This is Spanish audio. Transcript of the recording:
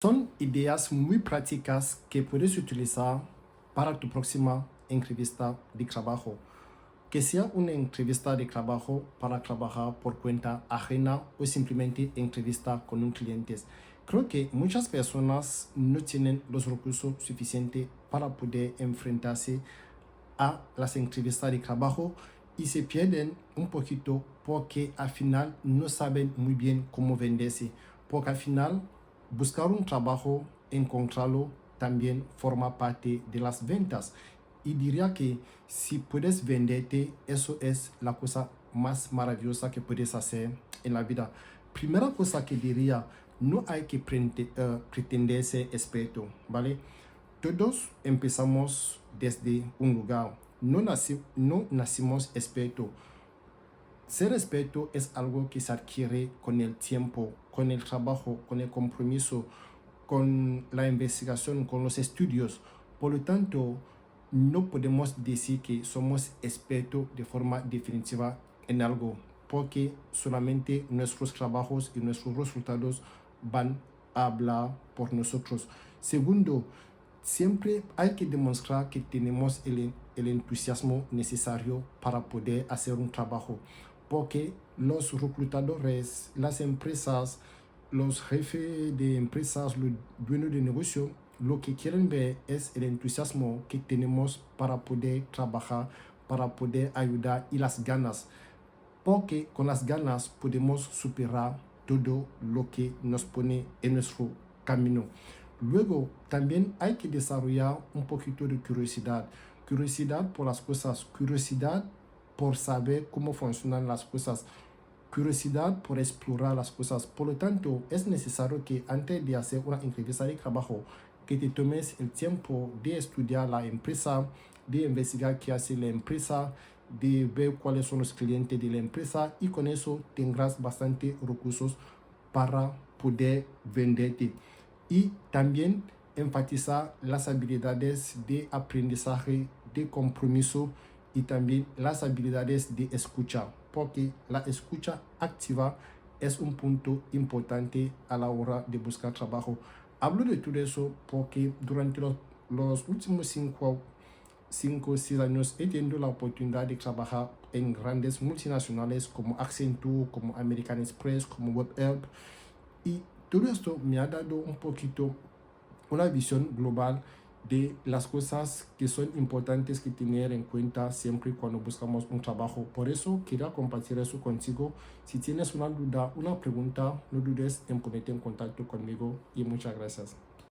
Son ideas muy prácticas que puedes utilizar para tu próxima entrevista de trabajo. Que sea una entrevista de trabajo para trabajar por cuenta ajena o simplemente entrevista con un cliente. Creo que muchas personas no tienen los recursos suficientes para poder enfrentarse a las entrevistas de trabajo y se pierden un poquito porque al final no saben muy bien cómo venderse. Porque al final buscar un trabajo, encontrarlo, también forma parte de las ventas. Y diría que si puedes venderte, eso es la cosa más maravillosa que puedes hacer en la vida. Primera cosa que diría, no hay que pretender ser experto, ¿vale? Todos empezamos desde un lugar. No nacimos experto. Ser experto es algo que se adquiere con el tiempo, con el trabajo, con el compromiso, con la investigación, con los estudios. Por lo tanto, no podemos decir que somos expertos de forma definitiva en algo, porque solamente nuestros trabajos y nuestros resultados van a hablar por nosotros. Segundo, siempre hay que demostrar que tenemos el entusiasmo necesario para poder hacer un trabajo, porque los reclutadores, las empresas, los jefes de empresas, los dueños de negocio, lo que quieren ver es el entusiasmo que tenemos para poder trabajar, para poder ayudar y las ganas, porque con las ganas podemos superar todo lo que nos pone en nuestro camino. Luego, también hay que desarrollar un poquito de curiosidad. Curiosidad por las cosas, curiosidad por saber cómo funcionan las cosas, curiosidad por explorar las cosas. Por lo tanto, es necesario que antes de hacer una entrevista de trabajo, que te tomes el tiempo de estudiar la empresa, de investigar qué hace la empresa, de ver cuáles son los clientes de la empresa, y con eso tendrás bastante recursos para poder venderte. Y también enfatizar las habilidades de aprendizaje, de compromiso y también las habilidades de escucha, porque la escucha activa es un punto importante a la hora de buscar trabajo. Hablo de todo eso porque durante los últimos 5 o 6 años he tenido la oportunidad de trabajar en grandes multinacionales como Accenture, como American Express, como WebHelp, y todo esto me ha dado un poquito una visión global de las cosas que son importantes que tener en cuenta siempre cuando buscamos un trabajo. Por eso quería compartir eso contigo. Si tienes una duda, una pregunta, no dudes en ponerte en contacto conmigo y muchas gracias.